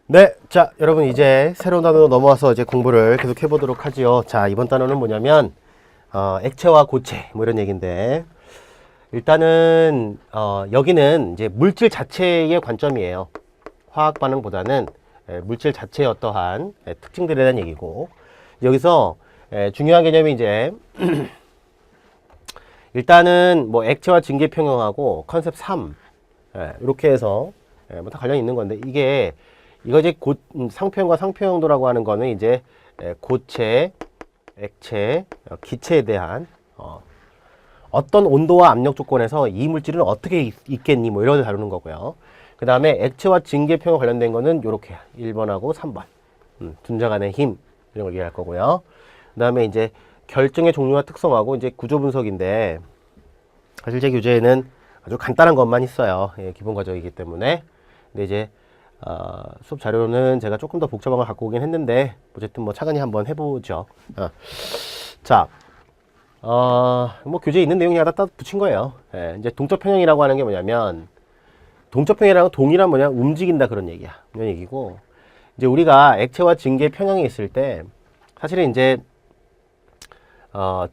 네, 자, 여러분 이제 새로운 단어로 넘어와서 이제 공부를 계속 해보도록 하지요. 자, 이번 단어는 뭐냐면 액체와 고체 뭐 이런 얘기인데 일단은 여기는 이제 물질 자체의 관점이에요. 화학 반응보다는 물질 자체의 어떠한 특징들에 대한 얘기고 여기서 중요한 개념이 이제 일단은 뭐 액체와 증기 평형하고 컨셉 3 이렇게 해서 뭐 다 관련이 있는 건데 이거 이제 상표형과 상표형도라고 하는 거는 이제 고체, 액체, 기체에 대한 어떤 온도와 압력 조건에서 이 물질은 어떻게 있겠니 뭐 이런 걸 다루는 거고요. 그 다음에 액체와 증기평형 관련된 거는 요렇게 1번하고 3번 분자 간의 힘 이런 걸 얘기할 거고요. 그 다음에 이제 결정의 종류와 특성하고 이제 구조 분석인데 사실 제 교재에는 아주 간단한 것만 있어요. 기본 과정이기 때문에. 근데 이제 수업 자료는 제가 조금 더 복잡한 걸 갖고 오긴 했는데 어쨌든 뭐 차근히 한번 해보죠. 자, 뭐 교재에 있는 내용 하나 붙인 거예요. 이제 동적 평형이라고 하는 게 뭐냐면 동적 평형이라는 동이란 뭐냐 움직인다 그런 얘기야. 이런 얘기고 이제 우리가 액체와 증기의 평형이 있을 때 사실은 이제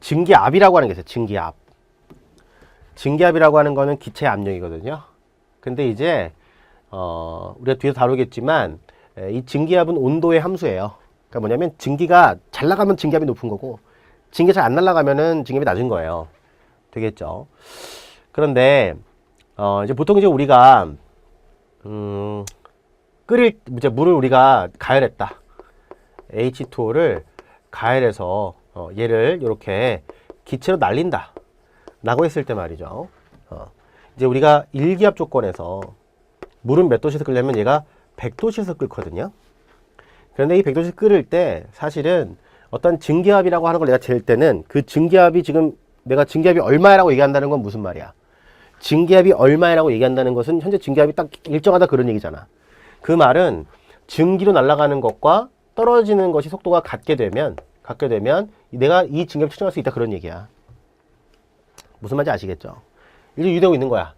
증기압이라고 하는 게 있어요. 증기압. 증기압이라고 하는 거는 기체 압력이거든요. 근데 이제 우리가 뒤에서 다루겠지만 이 증기압은 온도의 함수예요. 그러니까 뭐냐면 증기가 잘 나가면 증기압이 높은 거고 증기가 잘 안 날아가면은 증기압이 낮은 거예요. 되겠죠. 그런데 이제 보통 이제 우리가 이제 물을 우리가 가열했다. H2O를 가열해서 얘를 이렇게 기체로 날린다. 라고 했을 때 말이죠. 이제 우리가 일기압 조건에서 물은 몇 도씨에서 끓려면 얘가 100도씨에서 끓거든요. 그런데 이 100도씨에서 끓을 때 사실은 어떤 증기압이라고 하는 걸 내가 잴 때는 그 증기압이 지금 내가 증기압이 얼마라고 얘기한다는 건 무슨 말이야? 증기압이 얼마라고 얘기한다는 것은 현재 증기압이 딱 일정하다 그런 얘기잖아. 그 말은 증기로 날아가는 것과 떨어지는 것이 속도가 같게 되면 내가 이 증기압을 측정할 수 있다 그런 얘기야. 무슨 말인지 아시겠죠? 이제 유도되고 있는 거야.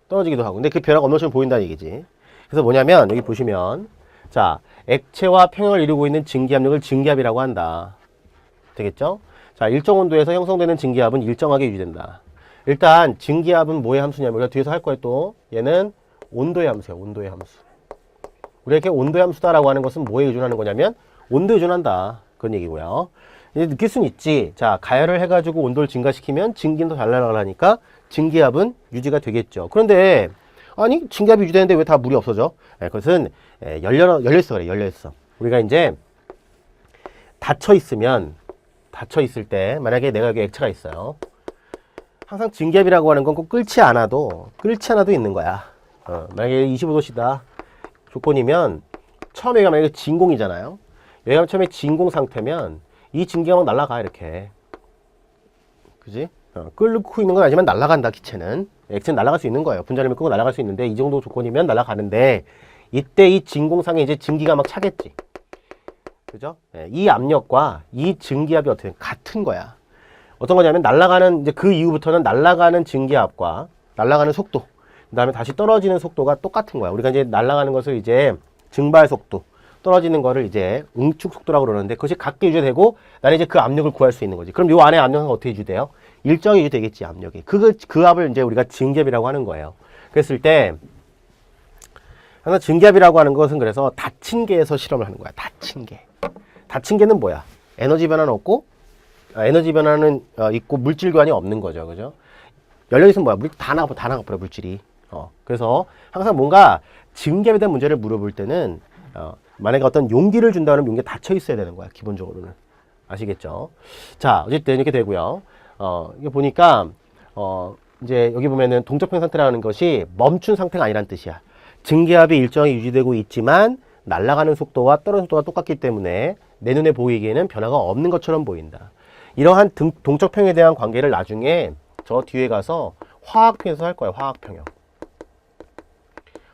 떨어지기도 하고. 근데 그 변화가 없는 것처럼 보인다는 얘기지. 그래서 뭐냐면 여기 보시면 자 액체와 평형을 이루고 있는 증기압력을 증기압이라고 한다. 되겠죠? 자 일정 온도에서 형성되는 증기압은 일정하게 유지된다. 일단 증기압은 뭐의 함수냐면 우리가 뒤에서 할 거예요 또. 얘는 온도의 함수야. 온도의 함수. 우리가 이렇게 온도의 함수다라고 하는 것은 뭐에 의존하는 거냐면 온도에 의존한다. 그런 얘기고요. 이제 느낄 수는 있지. 자, 가열을 해가지고 온도를 증가시키면 증기는 더 잘 날아가니까 증기압은 유지가 되겠죠. 그런데 아니 증기압이 유지되는데 왜 다 물이 없어져? 그것은 열려있어 그래. 열려있어. 우리가 이제 닫혀 있을 때 만약에 내가 여기 액체가 있어요. 항상 증기압이라고 하는 건 꼭 끓지 않아도 있는 거야. 만약에 25도씨다 조건이면 처음에 여기가 만약에 진공이잖아요. 여기가 처음에 진공 상태면 이 증기압은 날아가 이렇게. 그지? 끓고 있는 건 아니지만 날아간다 기체는. 액체는 날아갈 수 있는 거예요. 분자를 끄고 날아갈 수 있는데 이 정도 조건이면 날아가는데 이때 이 진공상에 이제 증기가 막 차겠지. 그죠? 이 압력과 이 증기압이 어떻게 같은 거야. 어떤 거냐면 날아가는 이제 그 이후부터는 날아가는 증기압과 날아가는 속도 그 다음에 다시 떨어지는 속도가 똑같은 거야. 우리가 이제 날아가는 것을 이제 증발 속도 떨어지는 거를 이제 응축 속도라고 그러는데 그것이 같게 유지되고 나는 이제 그 압력을 구할 수 있는 거지. 그럼 요 안에 압력은 어떻게 유지돼요? 일정히 유지되겠지 압력이. 그 압을 이제 우리가 증기압이라고 하는 거예요. 그랬을 때 항상 증기압이라고 하는 것은 그래서 닫힌 개에서 실험을 하는 거야. 닫힌 개. 닫힌 개는 뭐야? 에너지 변화는 없고 에너지 변화는 있고 물질 교환이 없는 거죠. 그죠? 열려있으면 뭐야? 물이 다 나가버려 물질이. 그래서 항상 뭔가 증기압에 대한 문제를 물어볼 때는 만약에 어떤 용기를 준다면 용기가 닫혀 있어야 되는 거야. 기본적으로는. 아시겠죠? 자, 어쨌든 이렇게 되고요. 이거 보니까 이제 여기 보면은 동적평 상태라는 것이 멈춘 상태가 아니란 뜻이야. 증기압이 일정히 유지되고 있지만 날아가는 속도와 떨어지는 속도가 똑같기 때문에 내 눈에 보이기에는 변화가 없는 것처럼 보인다. 이러한 동적평에 대한 관계를 나중에 저 뒤에 가서 화학평에서 할 거예요. 화학평형.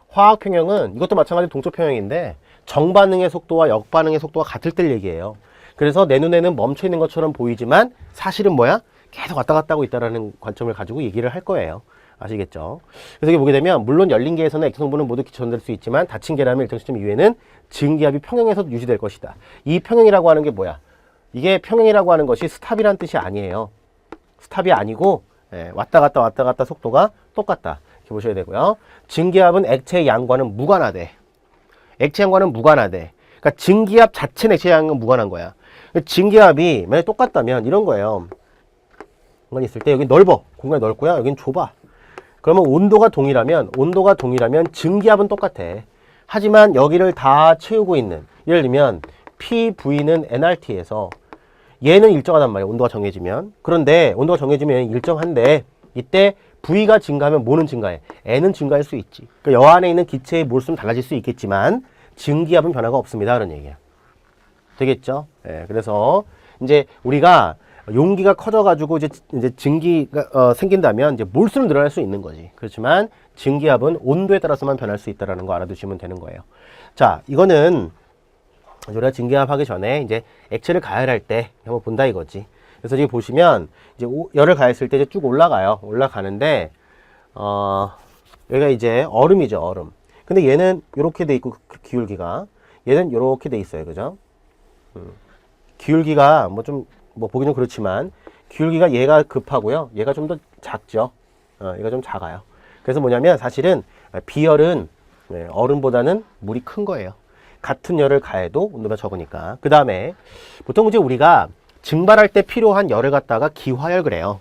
화학평형은 이것도 마찬가지로 동적평형인데 정반응의 속도와 역반응의 속도가 같을 때 얘기해요. 그래서 내 눈에는 멈춰 있는 것처럼 보이지만 사실은 뭐야? 계속 왔다 갔다 하고 있다는 관점을 가지고 얘기를 할 거예요. 아시겠죠? 그래서 이게 보게 되면 물론 열린 계에서는 액체 성분은 모두 기체전될 수 있지만 닫힌 계라면 일정 시점 이후에는 증기압이 평형에서 유지될 것이다. 이 평형이라고 하는 게 뭐야? 이게 평형이라고 하는 것이 스탑이란 뜻이 아니에요. 스탑이 아니고 왔다 갔다 속도가 똑같다. 이렇게 보셔야 되고요. 증기압은 액체의 양과는 무관하대. 액체 양과는 무관하대. 그러니까 증기압 자체는 액체 양은 무관한 거야. 증기압이 만약에 똑같다면 이런 거예요. 공간이 있을 때 여기 넓어. 공간이 넓고요. 여긴 좁아. 그러면 온도가 동일하면 증기압은 똑같아. 하지만 여기를 다 채우고 있는, 예를 들면 PV는 nRT에서 얘는 일정하단 말이야. 온도가 정해지면. 그런데 온도가 정해지면 얘는 일정한데 이때 V가 증가하면 뭐는 증가해? N은 증가할 수 있지. 그러니까 여 안에 있는 기체의 몰수는 달라질 수 있겠지만 증기압은 변화가 없습니다. 그런 얘기야. 되겠죠? 그래서 이제 우리가 용기가 커져가지고 이제 증기가 생긴다면 이제 몰수는 늘어날 수 있는 거지. 그렇지만 증기압은 온도에 따라서만 변할 수 있다라는 거 알아두시면 되는 거예요. 자, 이거는 우리가 증기압 하기 전에 이제 액체를 가열할 때 한번 본다 이거지. 그래서 지금 보시면 이제 열을 가했을 때 이제 쭉 올라가요. 올라가는데 여기가 이제 얼음이죠, 얼음. 근데 얘는 이렇게 돼 있고 기울기가 얘는 이렇게 돼 있어요, 그죠? 기울기가 뭐 보기는 그렇지만 기울기가 얘가 급하고요. 얘가 좀 더 작죠. 얘가 좀 작아요. 그래서 뭐냐면 사실은 비열은 얼음보다는 물이 큰 거예요. 같은 열을 가해도 온도가 적으니까. 그 다음에 보통 이제 우리가 증발할 때 필요한 열을 갖다가 기화열 그래요.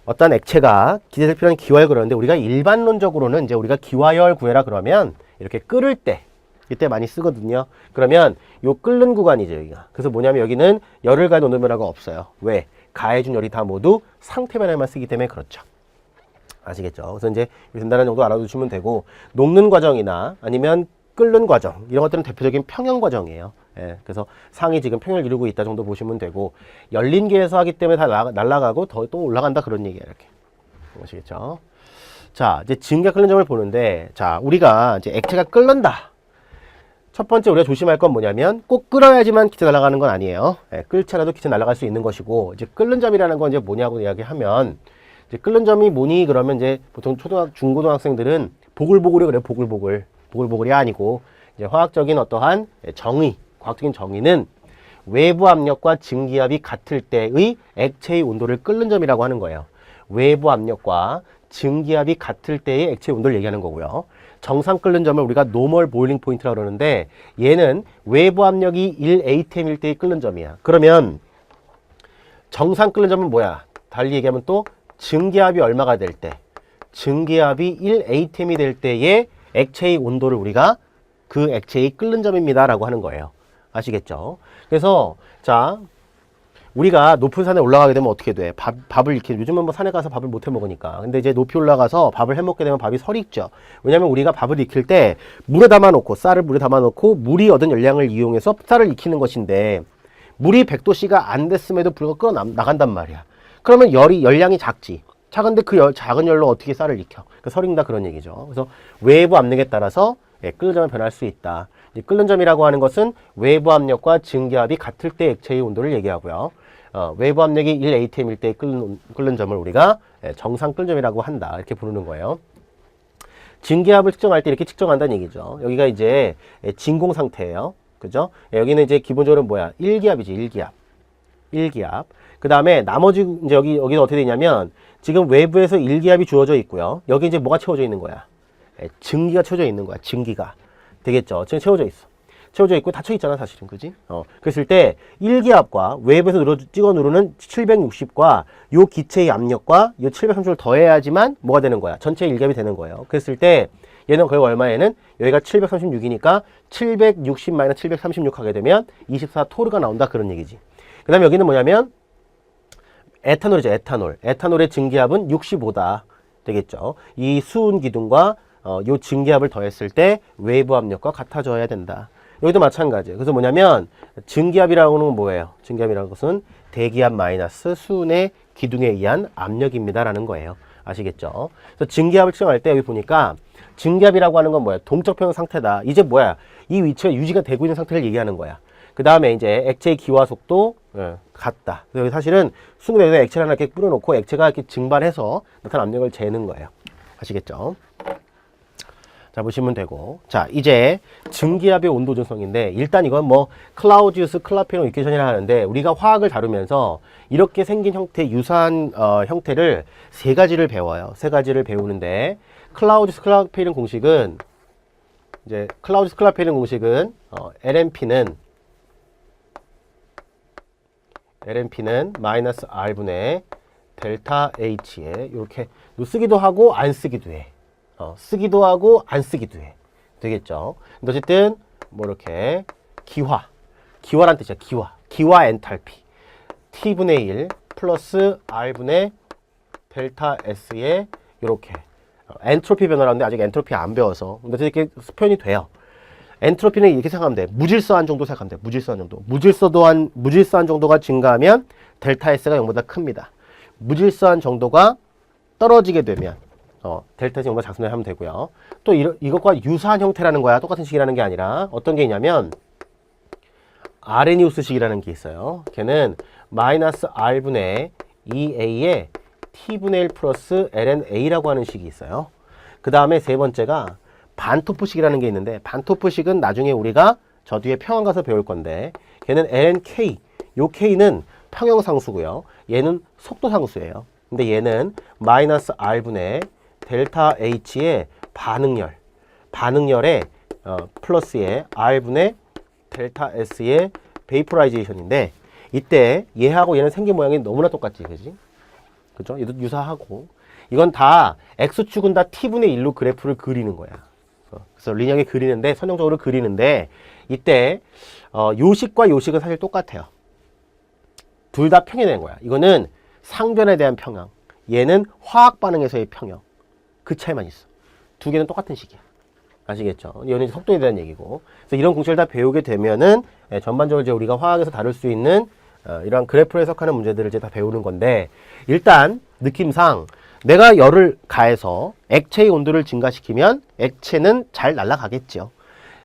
어떤 액체가 기체될 필요한 기화열 그러는데 우리가 일반론적으로는 이제 우리가 기화열 구해라 그러면 이렇게 끓을 때 이때 많이 쓰거든요. 그러면 요 끓는 구간이죠, 여기가. 그래서 뭐냐면 여기는 열을 가해 온도 변화가 없어요. 왜? 가해준 열이 다 모두 상태 변화만 쓰기 때문에 그렇죠. 아시겠죠? 그래서 이제 된다는 정도 알아두시면 되고, 녹는 과정이나 아니면 끓는 과정 이런 것들은 대표적인 평형 과정이에요. 그래서 상이 지금 평형을 이루고 있다 정도 보시면 되고, 열린 계에서 하기 때문에 다 날아가고 더 또 올라간다 그런 얘기예요. 이렇게 아시겠죠? 자, 이제 증기가 끓는 점을 보는데, 자, 우리가 이제 액체가 끓는다. 첫 번째 우리가 조심할 건 뭐냐면 꼭 끓어야지만 기체 날아가는 건 아니에요. 끓지 않아도 기체 날아갈 수 있는 것이고, 이제 끓는 점이라는 건 이제 뭐냐고 이야기하면, 이제 끓는 점이 뭐니 그러면 이제 보통 중고등학생들은 보글보글이 그래요. 보글보글이 아니고 이제 화학적인 어떠한 정의, 과학적인 정의는 외부 압력과 증기압이 같을 때의 액체의 온도를 끓는 점이라고 하는 거예요. 외부 압력과 증기압이 같을 때의 액체의 온도를 얘기하는 거고요. 정상 끓는 점을 우리가 노멀 보일링 포인트라고 그러는데 얘는 외부 압력이 1atm일 때의 끓는 점이야. 그러면 정상 끓는 점은 뭐야? 달리 얘기하면 또 증기압이 얼마가 될 때? 증기압이 1atm이 될 때의 액체의 온도를 우리가 그 액체의 끓는 점입니다 라고 하는 거예요. 아시겠죠? 그래서 자, 우리가 높은 산에 올라가게 되면 어떻게 돼? 밥을 이렇게, 요즘은 뭐 산에 가서 밥을 못 해 먹으니까. 근데 이제 높이 올라가서 밥을 해 먹게 되면 밥이 설이 익죠. 왜냐면 우리가 밥을 익힐 때 물에 담아놓고, 쌀을 물에 담아놓고 물이 얻은 열량을 이용해서 쌀을 익히는 것인데, 물이 100도씨가 안 됐음에도 불구하고 끓어 나간단 말이야. 그러면 열량이 작지. 작은데 그 작은 열로 어떻게 쌀을 익혀? 그러니까 설이 익다 그런 얘기죠. 그래서 외부 압력에 따라서 끓는 점이 변할 수 있다. 끓는 점이라고 하는 것은 외부 압력과 증기압이 같을 때 액체의 온도를 얘기하고요. 외부 압력이 1atm일 때 끓는 점을 우리가 정상 끓는 점이라고 한다. 이렇게 부르는 거예요. 증기압을 측정할 때 이렇게 측정한다는 얘기죠. 여기가 이제 진공 상태예요. 그죠? 여기는 이제 기본적으로 뭐야? 1기압이지, 1기압. 그 다음에 나머지 이제 여기는 어떻게 되냐면 지금 외부에서 1기압이 주어져 있고요. 여기 이제 뭐가 채워져 있는 거야? 증기가 채워져 있는 거야. 증기가. 되겠죠? 지금 채워져 있어. 채워져 있고 닫혀 있잖아, 사실은. 그지? 그랬을 때 1기압과 외부에서 찍어 누르는 760과 요 기체의 압력과 요 730을 더해야지만 뭐가 되는 거야? 전체 1기압이 되는 거예요. 그랬을 때 얘는 거의 얼마에는 여기가 736이니까 760-736 하게 되면 24토르가 나온다 그런 얘기지. 그 다음에 여기는 뭐냐면 에탄올이죠. 에탄올의 증기압은 65다 되겠죠. 이 수은 기둥과 요 증기압을 더했을 때 외부 압력과 같아져야 된다. 여기도 마찬가지예요. 그래서 뭐냐면 증기압이라고 하는 건 뭐예요? 증기압이라는 것은 대기압 마이너스 수은의 기둥에 의한 압력입니다라는 거예요. 아시겠죠? 그래서 증기압을 측정할 때 여기 보니까 증기압이라고 하는 건 뭐야? 동적평형 상태다. 이제 뭐야? 이 위치가 유지가 되고 있는 상태를 얘기하는 거야. 그 다음에 이제 액체의 기화 속도 같다. 그래서 여기 사실은 수능에서 액체를 하나 이렇게 뿌려놓고 액체가 이렇게 증발해서 나타난 압력을 재는 거예요. 아시겠죠? 자, 보시면 되고. 자, 이제 증기압의 온도 조성인데, 일단 이건 뭐 클라우지우스 클라페론 이퀘이션이라 하는데, 우리가 화학을 다루면서 이렇게 생긴 형태, 유사한 형태를 세 가지를 배워요. 세 가지를 배우는데, 클라우지우스 클라페론 공식은 이제 클라우지우스 클라페론 공식은 LNP는 마이너스 R분의 델타 H에 이렇게 쓰기도 하고 안 쓰기도 해. 쓰기도 하고 안 쓰기도 해. 되겠죠? 근데 어쨌든 뭐 이렇게 기화란 뜻이야. 기화 엔탈피 T분의 1 플러스 R분의 델타 S에 이렇게 엔트로피 변화라는데 아직 엔트로피 안 배워서 근데 이렇게 표현이 돼요. 엔트로피는 이렇게 생각하면 돼. 무질서한 정도 생각하면 돼. 무질서한 정도. 무질서한 정도가 증가하면 델타 S가 0보다 큽니다. 무질서한 정도가 떨어지게 되면 델타 S 0보다 작습니다 하면 되고요. 또 이것과 유사한 형태라는 거야. 똑같은 식이라는 게 아니라 어떤 게 있냐면 아레니우스식이라는 게 있어요. 걔는 마이너스 R분의 2A에 T분의 1 플러스 LNA라고 하는 식이 있어요. 그 다음에 세 번째가 반토프식이라는 게 있는데 반토프식은 나중에 우리가 저 뒤에 평형 가서 배울 건데 걔는 LNK, 요 K는 평형상수고요. 얘는 속도상수예요. 근데 얘는 마이너스 R분의 델타 H의 반응열의 플러스의 R분의 델타 S의 베이퍼라이제이션인데 이때 얘하고 얘는 생긴 모양이 너무나 똑같지, 그지? 그죠? 얘도 유사하고 이건 다 X축은 다 T분의 1로 그래프를 그리는 거야. 그래서 리니어하게 그리는데 선형적으로 그리는데 이때 요식과 요식은 사실 똑같아요. 둘 다 평행된 거야. 이거는 상변에 대한 평형, 얘는 화학 반응에서의 평형. 그 차이만 있어. 두 개는 똑같은 식이야. 아시겠죠? 이거는 속도에 대한 얘기고. 그래서 이런 공식을 다 배우게 되면은 전반적으로 이제 우리가 화학에서 다룰 수 있는 이러한 그래프를 해석하는 문제들을 이제 다 배우는 건데 일단 느낌상 내가 열을 가해서 액체의 온도를 증가시키면 액체는 잘 날아가겠죠.